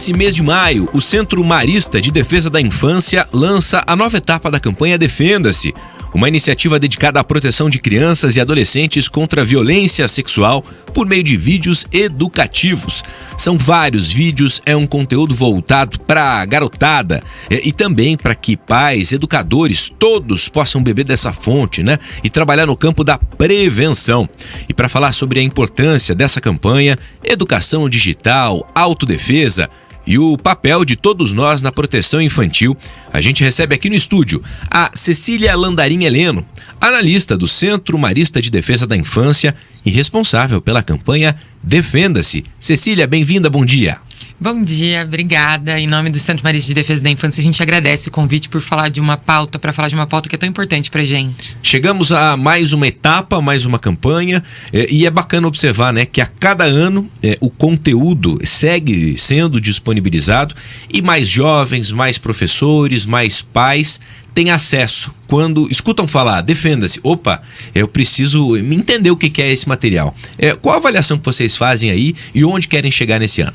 Nesse mês de maio, o Centro Marista de Defesa da Infância lança a nova etapa da campanha Defenda-se, uma iniciativa dedicada à proteção de crianças e adolescentes contra a violência sexual por meio de vídeos educativos. São vários vídeos, é um conteúdo voltado para a garotada e também para que pais, educadores, todos possam beber dessa fonte, né? E trabalhar no campo da prevenção. E para falar sobre a importância dessa campanha, educação digital, autodefesa e o papel de todos nós na proteção infantil, a gente recebe aqui no estúdio a Cecília Landarim Heleno, analista do Centro Marista de Defesa da Infância e responsável pela campanha Defenda-se. Cecília, bem-vinda, bom dia. Bom dia, obrigada. Em nome do Centro Marista de Defesa da Infância, a gente agradece o convite por falar de uma pauta, para falar de uma pauta que é tão importante pra gente. Chegamos a mais uma etapa, mais uma campanha, e é bacana observar, né, que a cada ano o conteúdo segue sendo disponibilizado e mais jovens, mais professores, mais pais têm acesso. Quando escutam falar, defenda-se, opa, eu preciso entender o que é esse material. Qual a avaliação que vocês fazem aí e onde querem chegar nesse ano?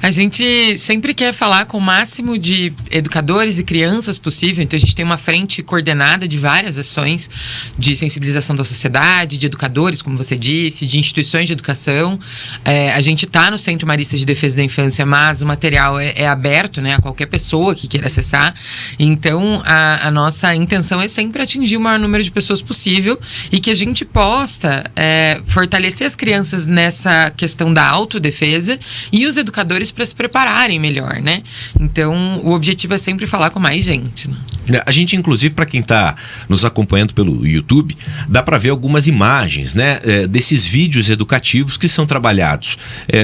A gente sempre quer falar com o máximo de educadores e crianças possível, então a gente tem uma frente coordenada de várias ações de sensibilização da sociedade, de educadores, como você disse, de instituições de educação. A gente está no Centro Marista de Defesa da Infância, mas o material é aberto, né, a qualquer pessoa que queira acessar. Então, a nossa intenção é sempre atingir o maior número de pessoas possível e que a gente possa fortalecer as crianças nessa questão da autodefesa e os educadores para se prepararem melhor, né? Então, o objetivo é sempre falar com mais gente, né? A gente, inclusive, para quem está nos acompanhando pelo YouTube, dá para ver algumas imagens, né, desses vídeos educativos que são trabalhados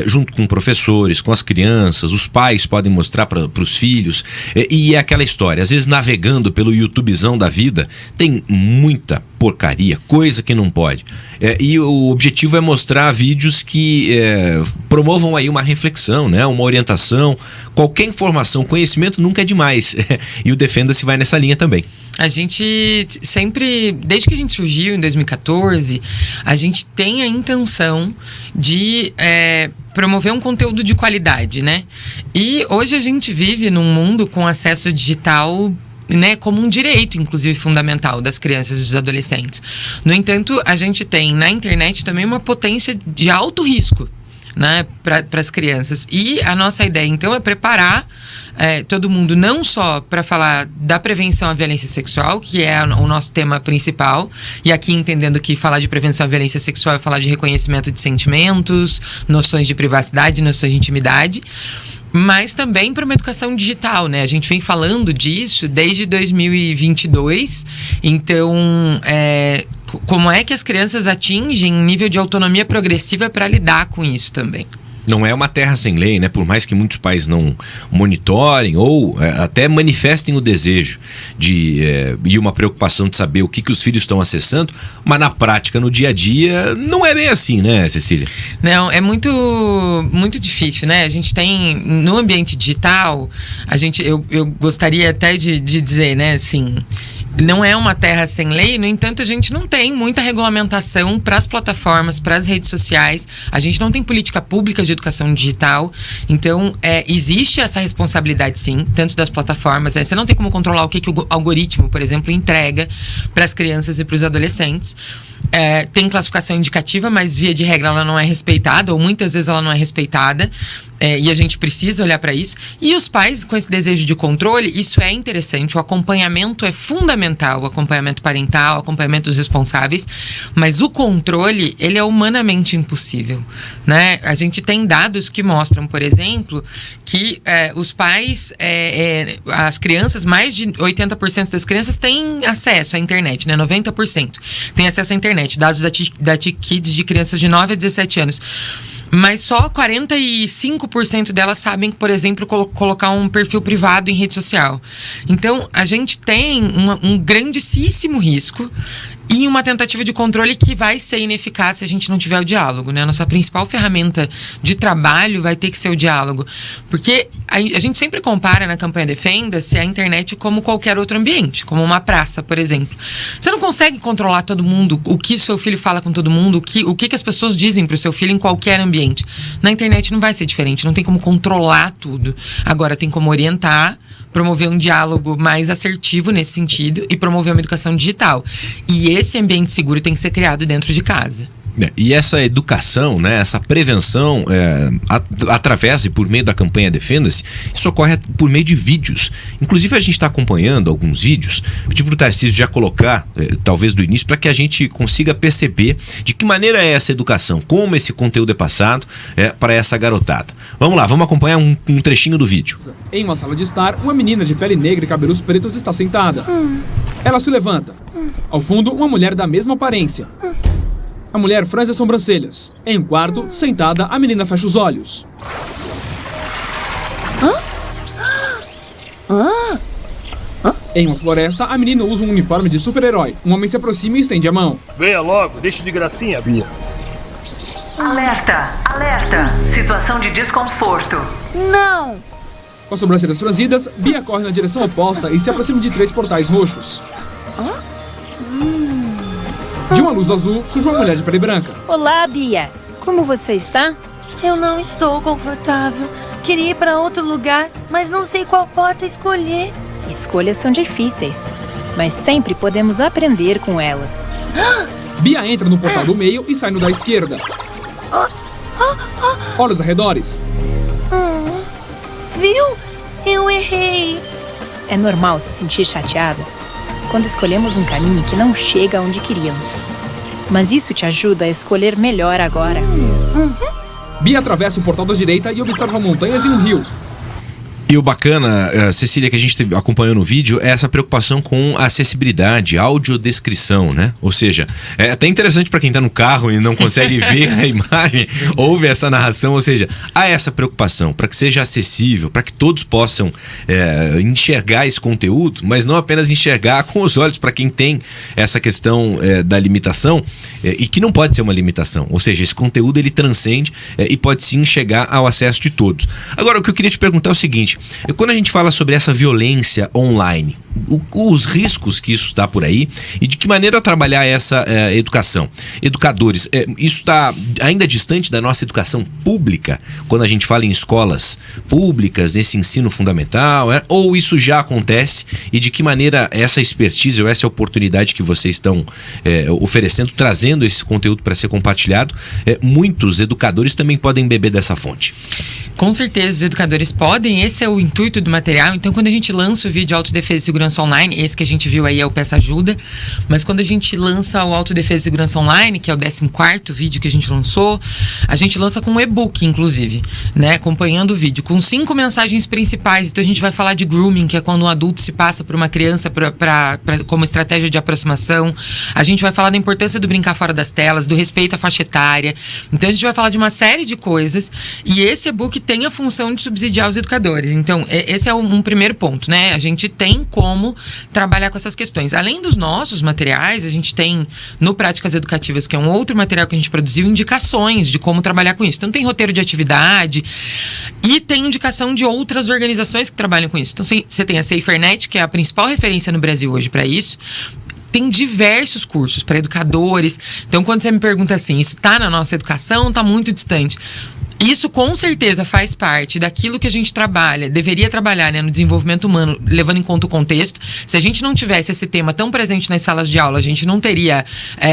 junto com professores, com as crianças, os pais podem mostrar para os filhos, e é aquela história, às vezes navegando pelo YouTubezão da vida, tem muita porcaria, coisa que não pode. E o objetivo é mostrar vídeos que promovam aí uma reflexão, né, uma orientação. Qualquer informação, conhecimento nunca é demais. E o Defenda-se vai nessa linha também. A gente sempre, desde que a gente surgiu em 2014, a gente tem a intenção de promover um conteúdo de qualidade, né? E hoje a gente vive num mundo com acesso digital, né, como um direito, inclusive, fundamental das crianças e dos adolescentes. No entanto, a gente tem na internet também uma potência de alto risco, né, para as crianças. E a nossa ideia, então, é preparar todo mundo não só para falar da prevenção à violência sexual, que é o nosso tema principal, e aqui entendendo que falar de prevenção à violência sexual é falar de reconhecimento de sentimentos, noções de privacidade, noções de intimidade, mas também para uma educação digital, né? A gente vem falando disso desde 2022, então como é que as crianças atingem um nível de autonomia progressiva para lidar com isso também? Não é uma terra sem lei, né? Por mais que muitos pais não monitorem ou até manifestem o desejo e uma preocupação de saber o que os filhos estão acessando, mas na prática, no dia a dia, não é bem assim, né, Cecília? Não, é muito, muito difícil, né? A gente tem, no ambiente digital, eu gostaria até de dizer, né, assim, não é uma terra sem lei, no entanto, a gente não tem muita regulamentação para as plataformas, para as redes sociais, a gente não tem política pública de educação digital, então existe essa responsabilidade sim, tanto das plataformas, você não tem como controlar o que o algoritmo, por exemplo, entrega para as crianças e para os adolescentes. Tem classificação indicativa, mas via de regra ela não é respeitada, ou muitas vezes ela não é respeitada, e a gente precisa olhar para isso. E os pais, com esse desejo de controle, isso é interessante, o acompanhamento é fundamental, o acompanhamento parental, o acompanhamento dos responsáveis, mas o controle, ele é humanamente impossível, né? A gente tem dados que mostram, por exemplo, que os pais, as crianças, mais de 80% das crianças têm acesso à internet, né? 90% têm acesso à internet, dados da TIC Kids de crianças de 9 a 17 anos. Mas só 45% delas sabem, por exemplo, colocar um perfil privado em rede social. Então, a gente tem um grandíssimo risco e uma tentativa de controle que vai ser ineficaz se a gente não tiver o diálogo, né? A nossa principal ferramenta de trabalho vai ter que ser o diálogo. Porque a gente sempre compara na campanha Defenda-se a internet como qualquer outro ambiente, como uma praça, por exemplo. Você não consegue controlar todo mundo, o que seu filho fala com todo mundo, o que as pessoas dizem pro seu filho em qualquer ambiente. Na internet não vai ser diferente, não tem como controlar tudo. Agora tem como orientar, promover um diálogo mais assertivo nesse sentido e promover uma educação digital. E esse ambiente seguro tem que ser criado dentro de casa. E essa educação, né, essa prevenção através e por meio da campanha Defenda-se, isso ocorre por meio de vídeos. Inclusive a gente está acompanhando alguns vídeos, pedi para o Tarcísio já colocar, talvez do início, para que a gente consiga perceber de que maneira é essa educação, como esse conteúdo é passado para essa garotada. Vamos lá, vamos acompanhar um trechinho do vídeo. Em uma sala de estar, uma menina de pele negra e cabelos pretos está sentada. Ela se levanta. Ao fundo, uma mulher da mesma aparência. A mulher franze as sobrancelhas. Em um quarto, sentada, a menina fecha os olhos. Em uma floresta, a menina usa um uniforme de super-herói. Um homem se aproxima e estende a mão. Venha logo, deixe de gracinha, Bia. Alerta, alerta, situação de desconforto. Não! Com as sobrancelhas franzidas, Bia corre na direção oposta e se aproxima de 3 portais roxos. De uma luz azul, surge uma mulher de pele branca. Olá, Bia. Como você está? Eu não estou confortável. Queria ir para outro lugar, mas não sei qual porta escolher. Escolhas são difíceis, mas sempre podemos aprender com elas. Bia entra no portal do meio e sai no da esquerda. Olha os arredores. Viu? Eu errei. É normal se sentir chateado quando escolhemos um caminho que não chega onde queríamos. Mas isso te ajuda a escolher melhor agora. Bia atravessa o portal da direita e observa montanhas e um rio. E o bacana, Cecília, que a gente acompanhou no vídeo, é essa preocupação com a acessibilidade, audiodescrição, né? Ou seja, é até interessante para quem tá no carro e não consegue ver a imagem, ouve essa narração, ou seja, há essa preocupação para que seja acessível, para que todos possam enxergar esse conteúdo, mas não apenas enxergar com os olhos, para quem tem essa questão da limitação, e que não pode ser uma limitação, ou seja, esse conteúdo ele transcende e pode sim chegar ao acesso de todos. Agora, o que eu queria te perguntar é o seguinte: quando a gente fala sobre essa violência online, os riscos que isso está por aí e de que maneira trabalhar essa educação. Educadores, isso está ainda distante da nossa educação pública, quando a gente fala em escolas públicas, nesse ensino fundamental, ou isso já acontece e de que maneira essa expertise ou essa oportunidade que vocês estão oferecendo, trazendo esse conteúdo para ser compartilhado, muitos educadores também podem beber dessa fonte. Com certeza os educadores podem, esse é o intuito do material. Então quando a gente lança o vídeo Autodefesa e Segurança Online, esse que a gente viu aí é o Peça Ajuda, mas quando a gente lança o Autodefesa e Segurança Online, que é o 14º vídeo que a gente lança com um e-book, inclusive, né, acompanhando o vídeo, com 5 mensagens principais. Então a gente vai falar de grooming, que é quando um adulto se passa por uma criança como estratégia de aproximação. A gente vai falar da importância do brincar fora das telas, do respeito à faixa etária. Então a gente vai falar de uma série de coisas, e esse e-book tem a função de subsidiar os educadores. Então, esse é um primeiro ponto, né? A gente tem como trabalhar com essas questões. Além dos nossos materiais, a gente tem no Práticas Educativas, que é um outro material que a gente produziu, indicações de como trabalhar com isso. Então, tem roteiro de atividade e tem indicação de outras organizações que trabalham com isso. Então, você tem a SaferNet, que é a principal referência no Brasil hoje para isso. Tem diversos cursos para educadores. Então, quando você me pergunta assim, isso está na nossa educação, está muito distante? Isso com certeza faz parte daquilo que a gente trabalha, deveria trabalhar, né, no desenvolvimento humano, levando em conta o contexto. Se a gente não tivesse esse tema tão presente nas salas de aula, a gente não teria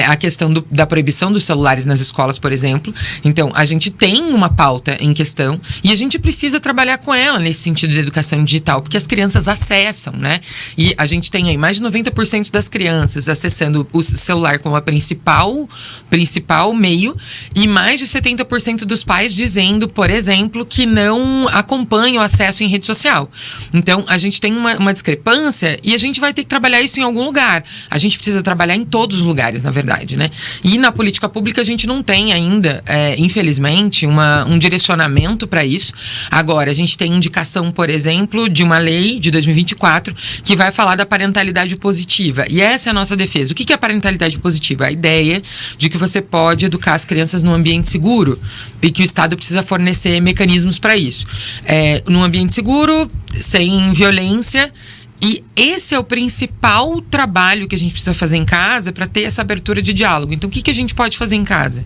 a questão da proibição dos celulares nas escolas, por exemplo. Então, a gente tem uma pauta em questão e a gente precisa trabalhar com ela nesse sentido de educação digital, porque as crianças acessam, né? E a gente tem aí mais de 90% das crianças acessando o celular como a principal meio, e mais de 70% dos pais dizendo dizendo, por exemplo, que não acompanha o acesso em rede social. Então, a gente tem uma discrepância e a gente vai ter que trabalhar isso em algum lugar. A gente precisa trabalhar em todos os lugares, na verdade, né? E na política pública a gente não tem ainda, infelizmente, um direcionamento para isso. Agora, a gente tem indicação, por exemplo, de uma lei de 2024 que vai falar da parentalidade positiva. E essa é a nossa defesa. O que é a parentalidade positiva? A ideia de que você pode educar as crianças num ambiente seguro e que o Estado precisa fornecer mecanismos para isso. Num ambiente seguro, sem violência. E esse é o principal trabalho que a gente precisa fazer em casa para ter essa abertura de diálogo. Então, o que a gente pode fazer em casa?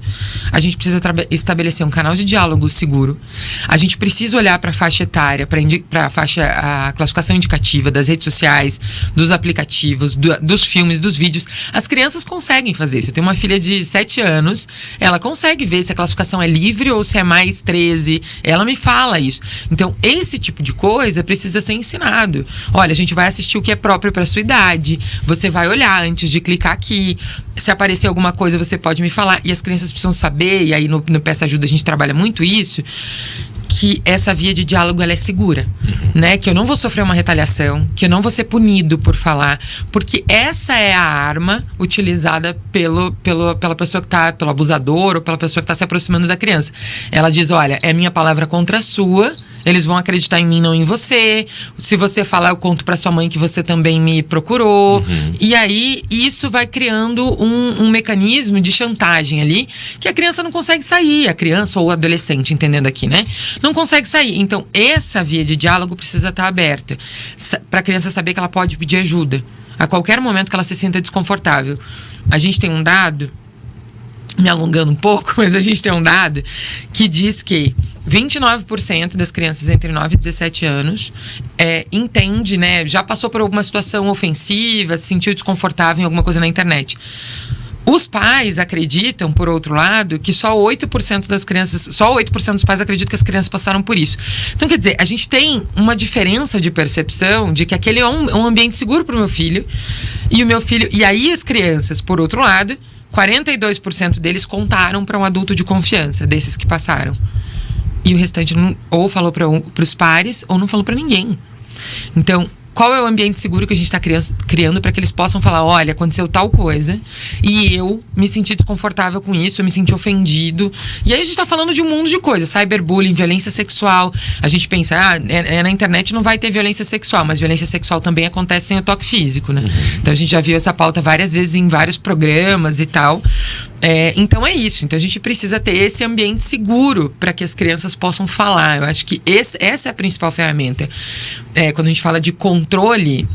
A gente precisa estabelecer um canal de diálogo seguro. A gente precisa olhar para a faixa etária, para a classificação indicativa das redes sociais, dos aplicativos, dos filmes, dos vídeos. As crianças conseguem fazer isso. Eu tenho uma filha de 7 anos, ela consegue ver se a classificação é livre ou se é mais 13. Ela me fala isso. Então, esse tipo de coisa precisa ser ensinado. Olha, a gente vai assistir o que é próprio para sua idade. Você vai olhar antes de clicar aqui. Se aparecer alguma coisa, você pode me falar. E as crianças precisam saber, e aí no Peça Ajuda a gente trabalha muito isso, que essa via de diálogo ela é segura, né? Que eu não vou sofrer uma retaliação, que eu não vou ser punido por falar, porque essa é a arma utilizada pela pessoa que tá, pelo abusador ou pela pessoa que está se aproximando da criança. Ela diz, olha, é minha palavra contra a sua, eles vão acreditar em mim, não em você. Se você falar, eu conto pra sua mãe que você também me procurou. E aí, isso vai criando um mecanismo de chantagem ali, que a criança não consegue sair. A criança ou o adolescente, entendendo aqui, né? Não consegue sair. Então, essa via de diálogo precisa estar aberta. Pra criança saber que ela pode pedir ajuda. A qualquer momento que ela se sinta desconfortável. A gente tem um dado, me alongando um pouco, mas a gente tem um dado que diz que 29% das crianças entre 9 e 17 anos entende, né? Já passou por alguma situação ofensiva, se sentiu desconfortável em alguma coisa na internet. Os pais acreditam, por outro lado, que só 8% das crianças, só 8% dos pais acreditam que as crianças passaram por isso. Então, quer dizer, a gente tem uma diferença de percepção de que aquele é um ambiente seguro para o meu filho, e o meu filho. E aí as crianças, por outro lado, 42% deles contaram para um adulto de confiança, desses que passaram. E o restante ou falou para os pares ou não falou para ninguém. Então, qual é o ambiente seguro que a gente está criando para que eles possam falar, olha, aconteceu tal coisa e eu me senti desconfortável com isso, eu me senti ofendido. E aí a gente está falando de um mundo de coisas, cyberbullying, violência sexual. A gente pensa, na internet não vai ter violência sexual, mas violência sexual também acontece sem o toque físico, né? Então a gente já viu essa pauta várias vezes em vários programas e tal. Então é isso. Então a gente precisa ter esse ambiente seguro para que as crianças possam falar. Eu acho que essa é a principal ferramenta. Quando a gente fala de controle,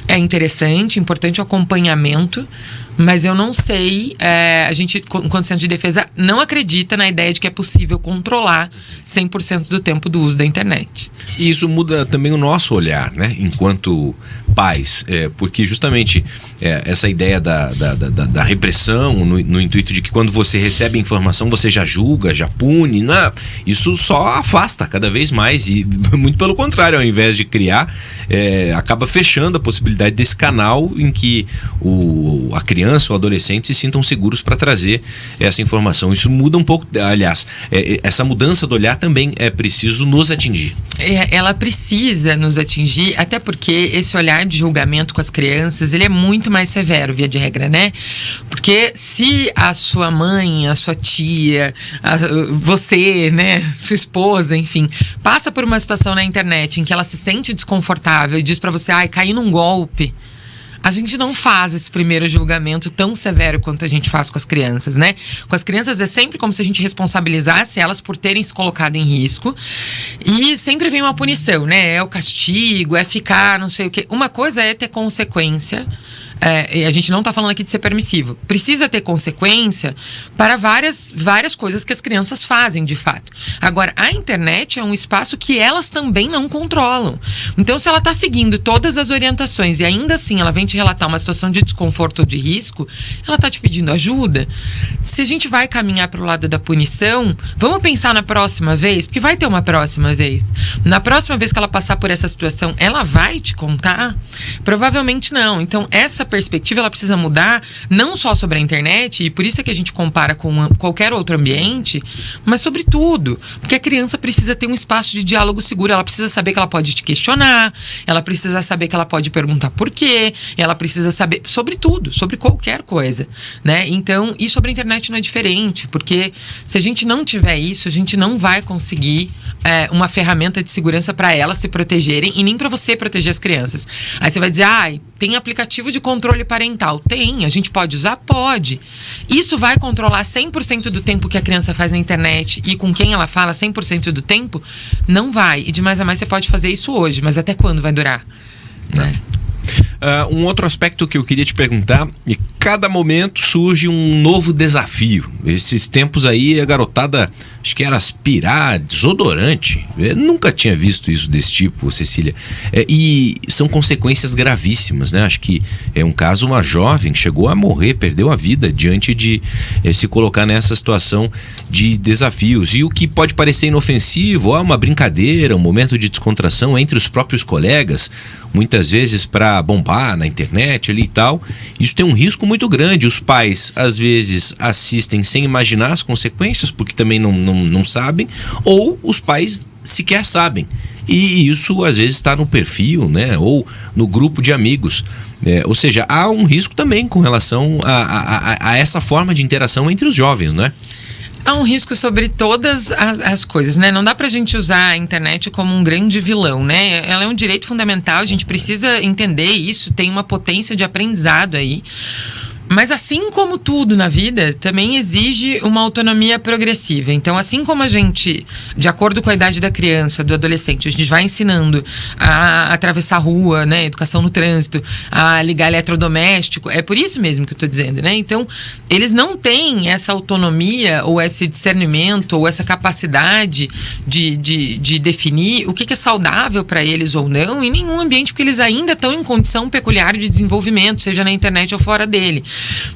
é interessante, importante o acompanhamento, mas eu não sei, a gente, enquanto centro de defesa, não acredita na ideia de que é possível controlar 100% do tempo do uso da internet. E isso muda também o nosso olhar, né? Enquanto pais, porque justamente essa ideia da repressão, no intuito de que quando você recebe informação você já julga, já pune, isso só afasta cada vez mais e muito pelo contrário, ao invés de criar, acaba fechando a possibilidade desse canal em que a criança ou o adolescente se sintam seguros para trazer essa informação. Isso muda um pouco, aliás, essa mudança do olhar também é preciso nos atingir. Ela precisa nos atingir, até porque esse olhar de julgamento com as crianças, ele é muito mais severo, via de regra, né? Porque se a sua mãe, a sua tia, você, né, sua esposa, enfim, passa por uma situação na internet em que ela se sente desconfortável e diz pra você, caí num golpe, a gente não faz esse primeiro julgamento tão severo quanto a gente faz com as crianças, né? Com as crianças é sempre como se a gente responsabilizasse elas por terem se colocado em risco. E sempre vem uma punição, né? É o castigo, é ficar, não sei o quê. Uma coisa é ter consequência. A gente não está falando aqui de ser permissivo. Precisa ter consequência para várias coisas que as crianças fazem, de fato. Agora, a internet é um espaço que elas também não controlam. Então, se ela está seguindo todas as orientações e ainda assim ela vem te relatar uma situação de desconforto ou de risco, ela está te pedindo ajuda. Se a gente vai caminhar para o lado da punição, vamos pensar na próxima vez, porque vai ter uma próxima vez. Na próxima vez que ela passar por essa situação, ela vai te contar? Provavelmente não. Então, essa perspectiva ela precisa mudar, não só sobre a internet, e por isso é que a gente compara com qualquer outro ambiente, mas sobre tudo. Porque a criança precisa ter um espaço de diálogo seguro, ela precisa saber que ela pode te questionar, ela precisa saber que ela pode perguntar por quê, ela precisa saber sobre tudo, sobre qualquer coisa, né? Então, e sobre a internet não é diferente, porque se a gente não tiver isso, a gente não vai conseguir uma ferramenta de segurança para elas se protegerem e nem para você proteger as crianças. Aí você vai dizer, tem aplicativo de controle parental. Tem, a gente pode usar? Pode. Isso vai controlar 100% do tempo que a criança faz na internet e com quem ela fala 100% do tempo? Não vai. E de mais a mais você pode fazer isso hoje, mas até quando vai durar? Né? Um outro aspecto que eu queria te perguntar, e cada momento surge um novo desafio. Esses tempos aí a garotada, acho que era aspirar desodorante. Eu nunca tinha visto isso desse tipo, Cecília. E são consequências gravíssimas, né? Acho que é um caso, uma jovem que chegou a morrer, perdeu a vida diante de se colocar nessa situação de desafios. E o que pode parecer inofensivo, uma brincadeira, um momento de descontração entre os próprios colegas, muitas vezes para bombar na internet ali e tal, isso tem um risco muito grande. Os pais às vezes assistem sem imaginar as consequências, porque também não sabem, ou os pais sequer sabem, e isso às vezes está no perfil, né, ou no grupo de amigos, ou seja, há um risco também com relação a essa forma de interação entre os jovens, não é? Há um risco sobre todas as coisas, né? Não dá pra gente usar a internet como um grande vilão, né? Ela é um direito fundamental, a gente precisa entender isso, tem uma potência de aprendizado aí. Mas assim como tudo na vida, também exige uma autonomia progressiva. Então, assim como a gente, de acordo com a idade da criança, do adolescente, a gente vai ensinando a atravessar a rua, né, educação no trânsito, a ligar eletrodoméstico, é por isso mesmo que eu estou dizendo, né? Então, eles não têm essa autonomia ou esse discernimento ou essa capacidade de definir o que é saudável para eles ou não em nenhum ambiente, porque eles ainda estão em condição peculiar de desenvolvimento, seja na internet ou fora dele.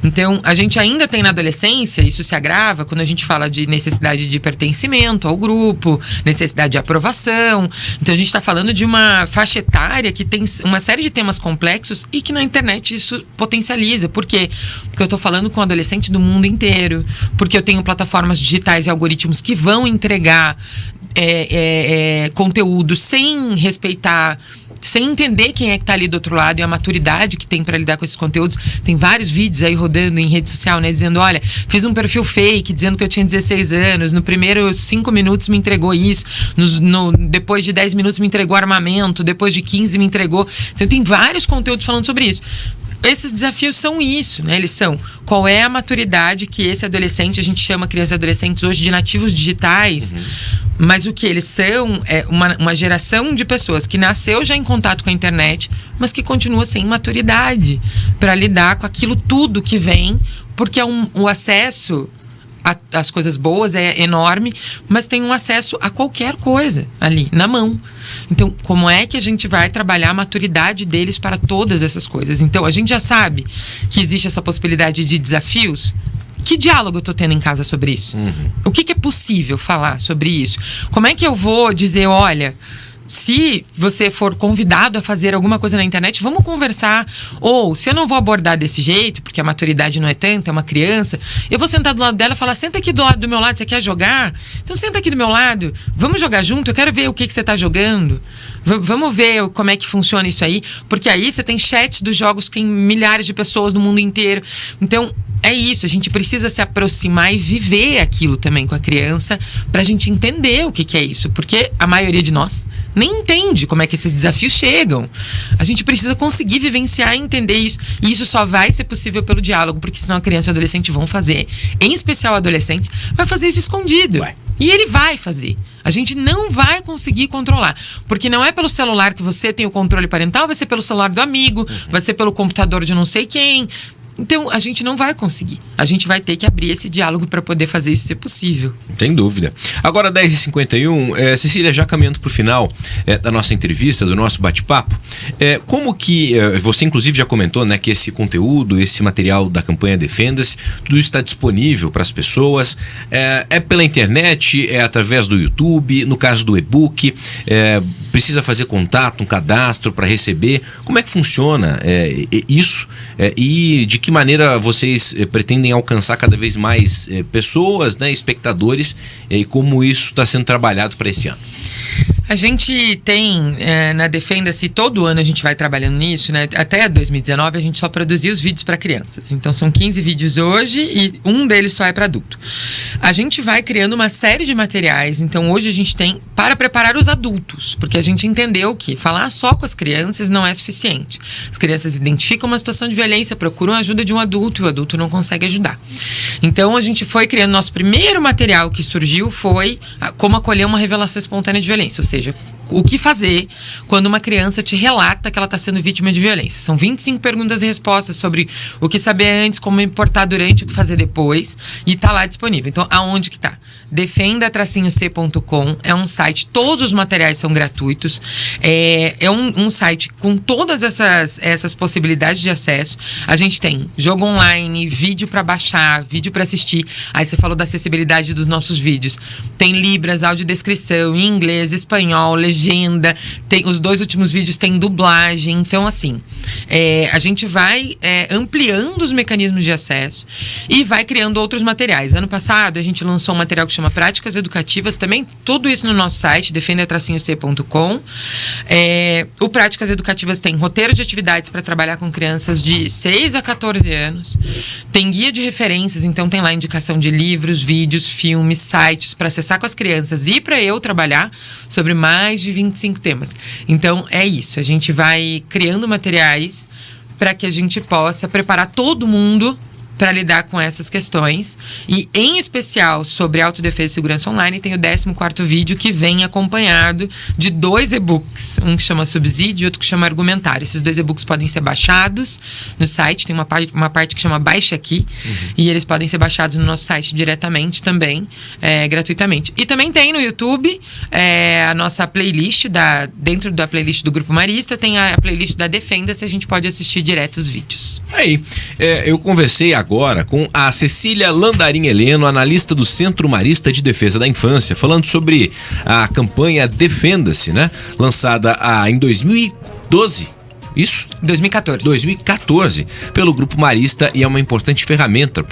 Então, a gente ainda tem na adolescência, isso se agrava quando a gente fala de necessidade de pertencimento ao grupo, necessidade de aprovação. Então, a gente está falando de uma faixa etária que tem uma série de temas complexos e que na internet isso potencializa. Por quê? Porque eu estou falando com adolescentes do mundo inteiro, porque eu tenho plataformas digitais e algoritmos que vão entregar conteúdo sem respeitar, sem entender quem é que tá ali do outro lado e a maturidade que tem para lidar com esses conteúdos. Tem vários vídeos aí rodando em rede social, né, dizendo, olha, fiz um perfil fake dizendo que eu tinha 16 anos, no primeiro 5 minutos me entregou isso, depois de 10 minutos me entregou armamento, depois de 15 me entregou. Então tem vários conteúdos falando sobre isso. Esses desafios são isso, né? Eles são qual é a maturidade que esse adolescente, a gente chama crianças e adolescentes hoje de nativos digitais, mas o que eles são é uma geração de pessoas que nasceu já em contato com a internet, mas que continua sem maturidade para lidar com aquilo tudo que vem, porque o acesso as coisas boas é enorme, mas tem um acesso a qualquer coisa ali, na mão. Então, como é que a gente vai trabalhar a maturidade deles para todas essas coisas? Então, a gente já sabe que existe essa possibilidade de desafios. Que diálogo eu estou tendo em casa sobre isso? O que é possível falar sobre isso? Como é que eu vou dizer, olha, se você for convidado a fazer alguma coisa na internet, vamos conversar. Ou, se eu não vou abordar desse jeito, porque a maturidade não é tanto, é uma criança, eu vou sentar do lado dela e falar, senta aqui do lado do meu lado, você quer jogar? Então senta aqui do meu lado, vamos jogar junto, eu quero ver o que você está jogando. Vamos ver como é que funciona isso aí, porque aí você tem chats dos jogos que tem milhares de pessoas no mundo inteiro. Então, é isso, a gente precisa se aproximar e viver aquilo também com a criança pra gente entender o que é isso, porque a maioria de nós nem entende como é que esses desafios chegam. A gente precisa conseguir vivenciar e entender isso, e isso só vai ser possível pelo diálogo, porque senão a criança e o adolescente vão fazer, em especial o adolescente, vai fazer isso escondido. E ele vai fazer. A gente não vai conseguir controlar. Porque não é pelo celular que você tem o controle parental, vai ser pelo celular do amigo, vai ser pelo computador de não sei quem. Então, a gente não vai conseguir. A gente vai ter que abrir esse diálogo para poder fazer isso ser possível. Sem dúvida. Agora, 10h51, Cecília, já caminhando para o final da nossa entrevista, do nosso bate-papo, como que, você inclusive já comentou, né, que esse conteúdo, esse material da campanha Defenda-se, tudo está disponível para as pessoas, é pela internet, é através do YouTube, no caso do e-book, precisa fazer contato, um cadastro para receber, como é que funciona isso e de que maneira vocês pretendem alcançar cada vez mais pessoas, né, espectadores, e como isso está sendo trabalhado para esse ano? A gente tem na Defenda-se, todo ano a gente vai trabalhando nisso, né? Até 2019 a gente só produzia os vídeos para crianças. Então são 15 vídeos hoje e um deles só é para adulto. A gente vai criando uma série de materiais. Então hoje a gente tem para preparar os adultos, porque a gente entendeu que falar só com as crianças não é suficiente. As crianças identificam uma situação de violência, procuram a ajuda de um adulto e o adulto não consegue ajudar. Então a gente foi criando, nosso primeiro material que surgiu foi como acolher uma revelação espontânea de violência, ou seja, o que fazer quando uma criança te relata que ela está sendo vítima de violência. São 25 perguntas e respostas sobre o que saber antes, como me importar durante, o que fazer depois, e está lá disponível. Então, aonde que está? Defenda-c.com é um site, todos os materiais são gratuitos, é um site com todas essas possibilidades de acesso. A gente tem jogo online, vídeo para baixar, vídeo para assistir. Aí você falou da acessibilidade dos nossos vídeos. Tem libras, audiodescrição em inglês, espanhol, legenda. Os 2 últimos vídeos têm dublagem. Então, assim, a gente vai ampliando os mecanismos de acesso e vai criando outros materiais. Ano passado, a gente lançou um material que chama Práticas Educativas, também tudo isso no nosso site, defenda-c.com. O Práticas Educativas tem roteiro de atividades para trabalhar com crianças de 6 a 14 anos. Tem guia de referências, então tem lá indicação de livros, vídeos, filmes, sites para acessar com as crianças e para eu trabalhar sobre mais de 25 temas. Então, é isso. A gente vai criando materiais para que a gente possa preparar todo mundo para lidar com essas questões. E, em especial, sobre autodefesa e segurança online, tem o 14º vídeo que vem acompanhado de 2 e-books. Um que chama Subsídio e outro que chama Argumentário. Esses 2 e-books podem ser baixados no site. Tem uma parte que chama Baixa Aqui. E eles podem ser baixados no nosso site diretamente também, gratuitamente. E também tem no YouTube a nossa playlist, dentro da playlist do Grupo Marista, tem a playlist da Defenda-se, a gente pode assistir direto os vídeos. Aí, eu conversei agora com a Cecília Landarim Heleno, analista do Centro Marista de Defesa da Infância, falando sobre a campanha Defenda-se, né? Lançada em 2012. Isso? 2014, pelo Grupo Marista, e é uma importante ferramenta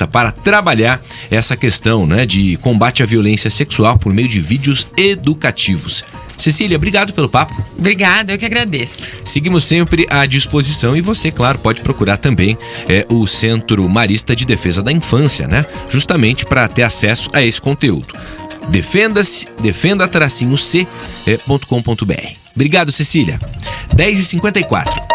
para trabalhar essa questão, né, de combate à violência sexual por meio de vídeos educativos. Cecília, obrigado pelo papo. Obrigada, eu que agradeço. Seguimos sempre à disposição e você, claro, pode procurar também o Centro Marista de Defesa da Infância, né? Justamente para ter acesso a esse conteúdo. Defenda-c.com.br. Obrigado, Cecília. 10h54.